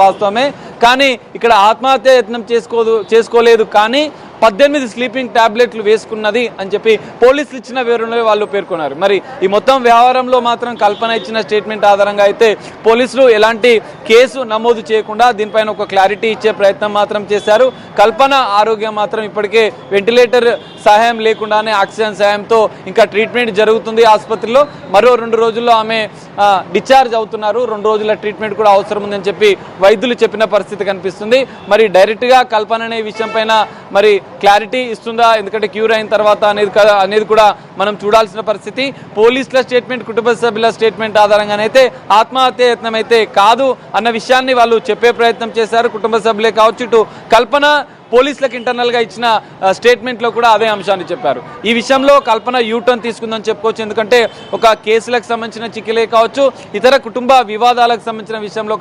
వాస్తవమే. కానీ ఇక్కడ ఆత్మహత్య యత్నం చేసుకోలేదు, కానీ 18 స్లీపింగ్ టాబ్లెట్లు వేసుకున్నది అని చెప్పి పోలీసులు ఇచ్చిన వివరణలో వాళ్ళు పేర్కొన్నారు. మరి ఈ మొత్తం వ్యవహారంలో మాత్రం కల్పన ఇచ్చిన స్టేట్మెంట్ ఆధారంగా అయితే పోలీసులు ఎలాంటి కేసు నమోదు చేయకుండా దీనిపైన ఒక క్లారిటీ ఇచ్చే ప్రయత్నం మాత్రం చేశారు. కల్పన ఆరోగ్యం మాత్రం ఇప్పటికే వెంటిలేటర్ సహాయం లేకుండానే ఆక్సిజన్ సహాయంతో ఇంకా ట్రీట్మెంట్ జరుగుతుంది ఆసుపత్రిలో. మరో 2 రోజుల్లో ఆమె డిశ్చార్జ్ అవుతున్నారు. 2 రోజుల ట్రీట్మెంట్ కూడా అవసరం ఉందని చెప్పి వైద్యులు చెప్పిన పరిస్థితి కనిపిస్తుంది. మరి డైరెక్ట్గా కల్పన అనే విషయం పైన మరి క్లారిటీ ఇస్తుందా, ఎందుకంటే క్యూర్ అయిన తర్వాత అనేది కూడా మనం చూడాల్సిన పరిస్థితి. పోలీసుల స్టేట్మెంట్, కుటుంబ సభ్యుల స్టేట్మెంట్ ఆధారంగానైతే ఆత్మహత్య యత్నం అయితే కాదు అన్న విషయాన్ని వాళ్ళు చెప్పే ప్రయత్నం చేశారు. కుటుంబ సభ్యులే కావచ్చు, ఇటు కల్పన పోలీసులకు ఇంటర్నల్గా ఇచ్చిన స్టేట్మెంట్లో కూడా అదే అంశాన్ని చెప్పారు. ఈ విషయంలో కల్పన యూటర్న్ తీసుకుందని చెప్పుకోవచ్చు. ఎందుకంటే ఒక కేసులకు సంబంధించిన చిక్కులే కావచ్చు, ఇతర కుటుంబ వివాదాలకు సంబంధించిన విషయంలో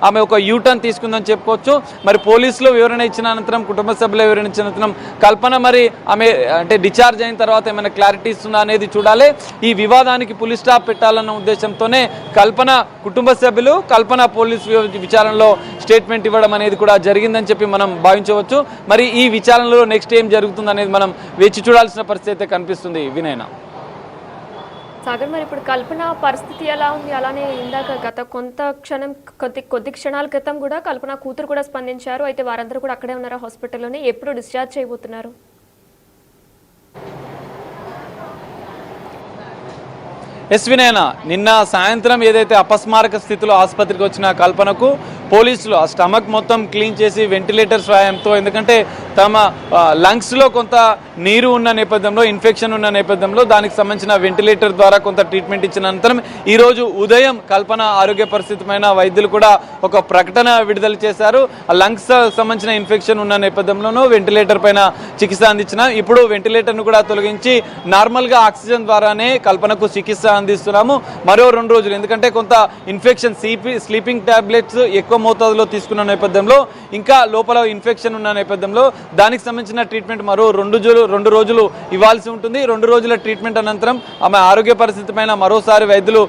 ఆమె ఒక యూటర్న్ తీసుకుందని చెప్పుకోవచ్చు. మరి పోలీసులు వివరణ ఇచ్చిన అనంతరం, కుటుంబ సభ్యులు వివరణ ఇచ్చిన అనంతరం కల్పన మరి ఆమె అంటే డిశ్చార్జ్ అయిన తర్వాత ఏమైనా క్లారిటీ ఇస్తుందా అనేది చూడాలి. ఈ వివాదానికి పులి స్టాప్ పెట్టాలన్న ఉద్దేశంతోనే కల్పన కుటుంబ సభ్యులు, కల్పన పోలీసు విచారణలో స్టేట్మెంట్ ఇవ్వడం అనేది కూడా జరిగిందని చెప్పి మనం భావించవచ్చు. మరి ఈ విచారణలో నెక్స్ట్ ఏం జరుగుతుంది అనేది మనం వేచి చూడాల్సిన పరిస్థితి అయితే కనిపిస్తుంది. వినయన సాగర్, మరి ఇప్పుడు కల్పన పరిస్థితి ఎలా ఉంది? అలానే ఇందాక గత కొద్ది క్షణాల క్రితం కూడా కల్పన కూతురు కూడా స్పందించారు. అయితే వారందరూ కూడా అక్కడే ఉన్నారా హాస్పిటల్లోనే? ఎప్పుడు డిశ్చార్జ్ చేయబోతున్నారు? వినయన, నిన్న సాయంత్రం ఏదైతే అపస్మారక స్థితిలో ఆసుపత్రికి వచ్చిన కల్పనకు పోలీసులు ఆ స్టమక్ మొత్తం క్లీన్ చేసి వెంటిలేటర్ సహాయంతో, ఎందుకంటే తమ లంగ్స్లో కొంత నీరు ఉన్న నేపథ్యంలో, ఇన్ఫెక్షన్ ఉన్న నేపథ్యంలో దానికి సంబంధించిన వెంటిలేటర్ ద్వారా కొంత ట్రీట్మెంట్ ఇచ్చిన అనంతరం ఈరోజు ఉదయం కల్పన ఆరోగ్య పరిస్థితి పైన వైద్యులు కూడా ఒక ప్రకటన విడుదల చేశారు. ఆ లంగ్స్ సంబంధించిన ఇన్ఫెక్షన్ ఉన్న నేపథ్యంలోనూ వెంటిలేటర్ పైన చికిత్స అందించిన, ఇప్పుడు వెంటిలేటర్ను కూడా తొలగించి నార్మల్గా ఆక్సిజన్ ద్వారానే కల్పనకు చికిత్స అందిస్తున్నాము. మరో 2 రోజులు, ఎందుకంటే కొంత ఇన్ఫెక్షన్ స్లీపింగ్ టాబ్లెట్స్ ఎక్కువ మోతాదులో తీసుకున్న నేపథ్యంలో, ఇంకా లోపల ఇన్ఫెక్షన్ ఉన్న నేపథ్యంలో దానికి సంబంధించిన ట్రీట్మెంట్ మరో 2 రోజులు ఇవ్వాల్సి ఉంటుంది. 2 రోజుల ట్రీట్మెంట్ అనంతరం ఆమె ఆరోగ్య పరిస్థితి పైన మరోసారి వైద్యులు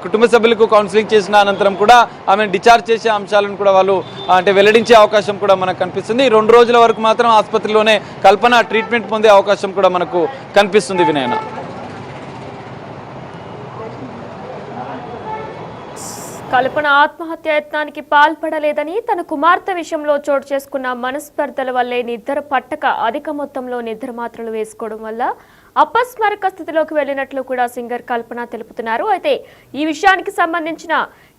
కుటుంబ సభ్యులకు కౌన్సిలింగ్ చేసిన అనంతరం కూడా ఆమె డిశ్చార్జ్ చేసే అంశాలను కూడా వాళ్ళు అంటే వెల్లడించే అవకాశం కూడా మనకు కనిపిస్తుంది. 2 రోజుల వరకు మాత్రం ఆసుపత్రిలోనే కల్పన ట్రీట్మెంట్ పొందే అవకాశం కూడా మనకు కనిపిస్తుంది. వినయన, కల్పన ఆత్మహత్య యత్నానికి పాల్పడలేదని, తన కుమార్తె విషయంలో చోటు చేసుకున్న మనస్పర్ధల వల్లే నిద్ర పట్టక అధిక మొత్తంలో నిద్ర మాత్రలు వేసుకోవడం వల్ల అపస్మారక స్థితిలోకి వెళ్లినట్లు కూడా సింగర్ కల్పన తెలుపుతున్నారు. అయితే ఈ విషయానికి సంబంధించిన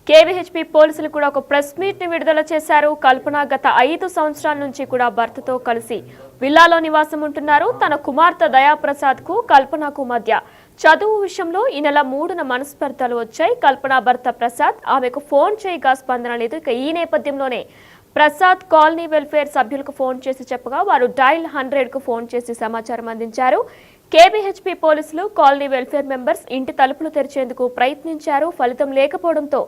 కేవీహెచ్పీ పోలీసులు కూడా ఒక ప్రెస్ మీట్ ని విడుదల చేశారు. కల్పన గత 5 సంవత్సరాల నుంచి కూడా భర్తతో కలిసి విల్లాలో నివాసం ఉంటున్నారు. తన కుమార్తె దయాప్రసాద్ కు కల్పనకు మధ్య చదువు విషయంలో ఈ నెల 3న మనస్పర్ధలు వచ్చాయి. కల్పన భర్త ప్రసాద్ ఆమెకు ఫోన్ చేయగా స్పందన లేదు. ఇక ఈ నేపథ్యంలోనే ప్రసాద్ కాలనీ వెల్ఫేర్ సభ్యులకు ఫోన్ చేసి చెప్పగా వారు డైల్ 100కు ఫోన్ చేసి సమాచారం అందించారు. కేబీహెచ్పీ పోలీసులు కాలనీ వెల్ఫేర్ మెంబర్స్ ఇంటి తలుపులు తెరిచేందుకు ప్రయత్నించారు. ఫలితం లేకపోవడంతో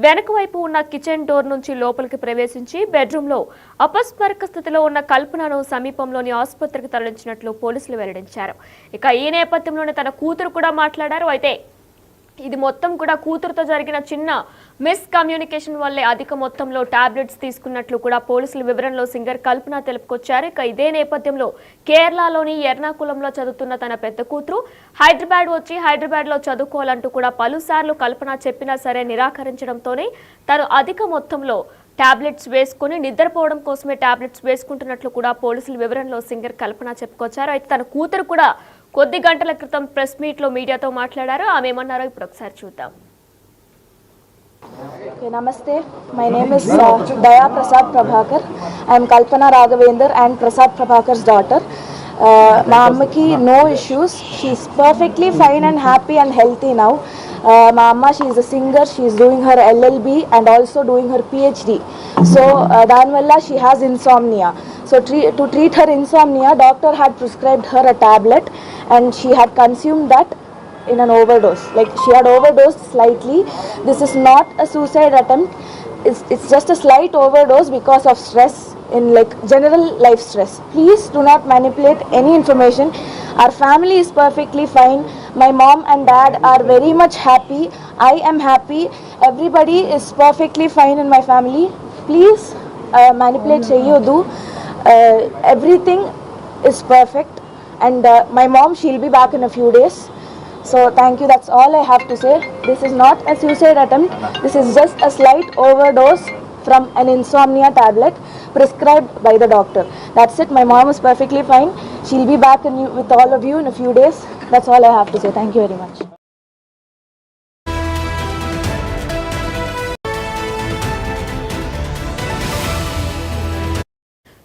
వెనక వైపు ఉన్న కిచెన్ డోర్ నుంచి లోపలికి ప్రవేశించి బెడ్రూమ్లో అపస్మారక స్థితిలో ఉన్న కల్పనను సమీపంలోని ఆసుపత్రికి తరలించినట్లు పోలీసులు వెల్లడించారు. ఇక ఈ నేపథ్యంలోనే తన కూతురు కూడా మాట్లాడారు. అయితే ఇది మొత్తం కూడా కూతురుతో జరిగిన చిన్న మిస్కమ్యూనికేషన్ వల్లే అధిక మొత్తంలో టాబ్లెట్స్ తీసుకున్నట్లు కూడా పోలీసుల వివరణలో సింగర్ కల్పన తెలుపుకొచ్చారు. ఇక ఇదే నేపథ్యంలో కేరళలోని ఎర్నాకుళంలో చదువుతున్న తన పెద్ద కూతురు హైదరాబాద్ వచ్చి హైదరాబాద్లో చదువుకోవాలంటూ కూడా పలుసార్లు కల్పన చెప్పినా సరే నిరాకరించడంతోనే తను అధిక మొత్తంలో టాబ్లెట్స్ వేసుకుని నిద్రపోవడం కోసమే టాబ్లెట్స్ వేసుకుంటున్నట్లు కూడా పోలీసుల వివరణలో సింగర్ కల్పన చెప్పుకొచ్చారు. అయితే తన కూతురు కూడా కొద్ది గంటల క్రితం ప్రెస్ మీట్ లో మీడియాతో మాట్లాడారు. ఆమె ఏమన్నారో ఇప్పుడు ఒకసారి చూద్దాం. Namaste, my name is Daya Prasad Prabhakar. I am Kalpana Raghavendra and Prasad Prabhakar's daughter. My ammaki no issues. She is perfectly fine and happy and healthy now. My amma, she is a singer. She is doing her LLB and also doing her PhD. So danvalla she has insomnia. So to treat her insomnia, doctor had prescribed her a tablet and she had consumed that in an overdose. Like she had overdosed slightly. This is not a suicide attempt. It's just a slight overdose because of stress, in like general life stress. Please do not manipulate any information. Our family is perfectly fine. My mom and dad are very much happy. I am happy. Everybody is perfectly fine in my family. please manipulate cheyodu. Everything is perfect, and my mom, she'll be back in a few days. So thank you, that's all I have to say. This is not a suicide attempt, this is just a slight overdose from an insomnia tablet prescribed by the doctor. That's it. My mom is perfectly fine. She'll be back with all of you in a few days. That's all I have to say. Thank you very much.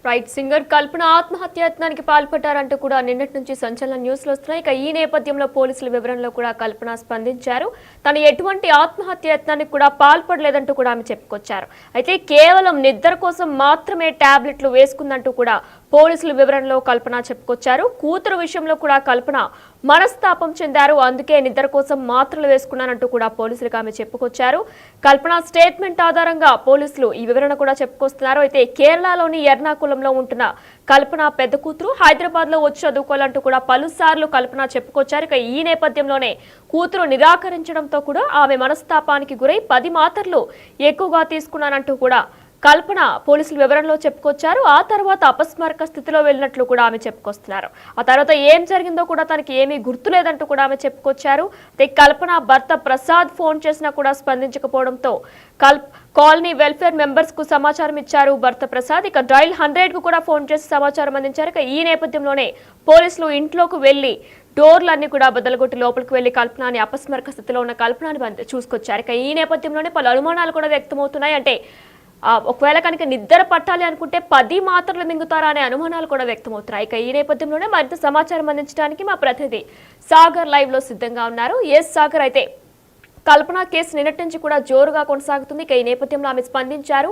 Right, singer Kalpana ఆత్మహత్యాయత్నానికి పాల్పడ్డారంటూ కూడా నిన్నటి నుంచి సంచలన న్యూస్లు వస్తున్నాయి. ఇక ఈ నేపథ్యంలో పోలీసుల వివరణలో కూడా కల్పన స్పందించారు. తను ఎటువంటి ఆత్మహత్యాయత్నానికి కూడా పాల్పడలేదంటూ కూడా ఆమె చెప్పుకొచ్చారు. అయితే కేవలం నిద్ర కోసం మాత్రమే టాబ్లెట్లు వేసుకుందంటూ కూడా పోలీసుల వివరణలో కల్పన చెప్పుకొచ్చారు. కూతురు విషయంలో కూడా కల్పన మనస్తాపం చెందారు. అందుకే నిద్ర కోసం మాత్రలు వేసుకున్నానంటూ కూడా పోలీసులకు ఆమె చెప్పుకొచ్చారు. కల్పన స్టేట్మెంట్ ఆధారంగా పోలీసులు ఈ వివరణ కూడా చెప్పుకొస్తున్నారు. అయితే కేరళలోని ఎర్నాకుళంలో ఉంటున్న కల్పన పెద్ద కూతురు హైదరాబాద్ లో వచ్చి చదువుకోవాలంటూ కూడా పలుసార్లు కల్పన చెప్పుకొచ్చారు. ఇక ఈ నేపథ్యంలోనే కూతురు నిరాకరించడంతో కూడా ఆమె మనస్తాపానికి గురై 10 మాత్రలు ఎక్కువగా తీసుకున్నానంటూ కూడా కల్పన పోలీసుల వివరణలో చెప్పుకొచ్చారు. ఆ తర్వాత అపస్మారక స్థితిలో వెళ్ళినట్లు కూడా ఆమె చెప్పుకొస్తున్నారు. ఆ తర్వాత ఏం జరిగిందో కూడా తనకి ఏమీ గుర్తులేదంటూ కూడా ఆమె చెప్పుకొచ్చారు. అయితే కల్పన భర్త ప్రసాద్ ఫోన్ చేసినా కూడా స్పందించకపోవడంతో కాలనీ వెల్ఫేర్ మెంబర్స్ కు సమాచారం ఇచ్చారు భర్త ప్రసాద్. ఇక డైల్ 100 కు కూడా ఫోన్ చేసి సమాచారం అందించారు. ఇక ఈ నేపథ్యంలోనే పోలీసులు ఇంట్లోకి వెళ్లి డోర్లన్నీ కూడా బద్దలుగొట్టి లోపలికి వెళ్లి కల్పనని అపస్మారక స్థితిలో ఉన్న కల్పనని చూసుకొచ్చారు. ఇక ఈ నేపథ్యంలోనే పలు అనుమానాలు కూడా వ్యక్తమవుతున్నాయి. అంటే ఒకవేళ కనుక నిద్ర పట్టాలి అనుకుంటే 10 మాత్రలు మింగుతారా అనే అనుమానాలు కూడా వ్యక్తమవుతున్నాయి. ఇక ఈ నేపథ్యంలోనే మరింత సమాచారం అందించడానికి మా ప్రతినిధి సాగర్ లైవ్ లో సిద్ధంగా ఉన్నారు. ఎస్ సాగర్, అయితే కల్పన కేసు నిన్నటి నుంచి కూడా జోరుగా కొనసాగుతుంది. ఇక ఈ నేపథ్యంలో ఆమె స్పందించారు.